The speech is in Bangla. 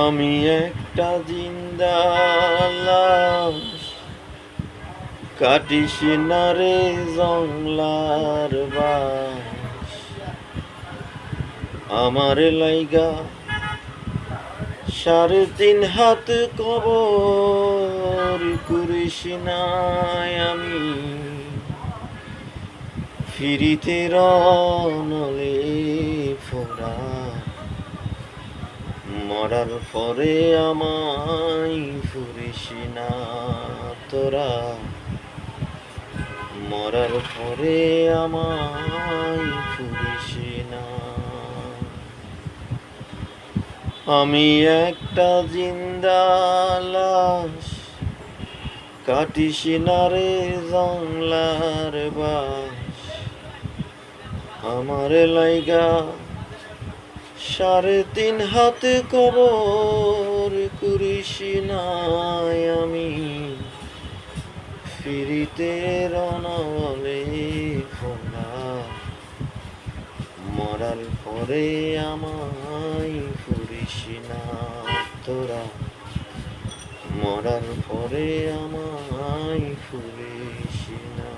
আমি একটা জিন্দা লাশ, কাটিস না রে জংলার বাস। আমার লাইগা 3.5 হাত কবর করিস নাই আমি, ফিরিতে রনলে ফোরা। মরার পরে আমায় ফুরিস না তোরা, মরার পরে আমায় ফুরিস না। আমি একটা জিন্দা লাশ, কাটিস না রে জংলার বাস। আমার লাইগা 3.5 হাত কবর করিস নাই আমি, ফিরিতে রনলে ফোনা। মরার পরে আমায় ফুরিস না তোরা, মরার পরে আমায় ফুরিস না।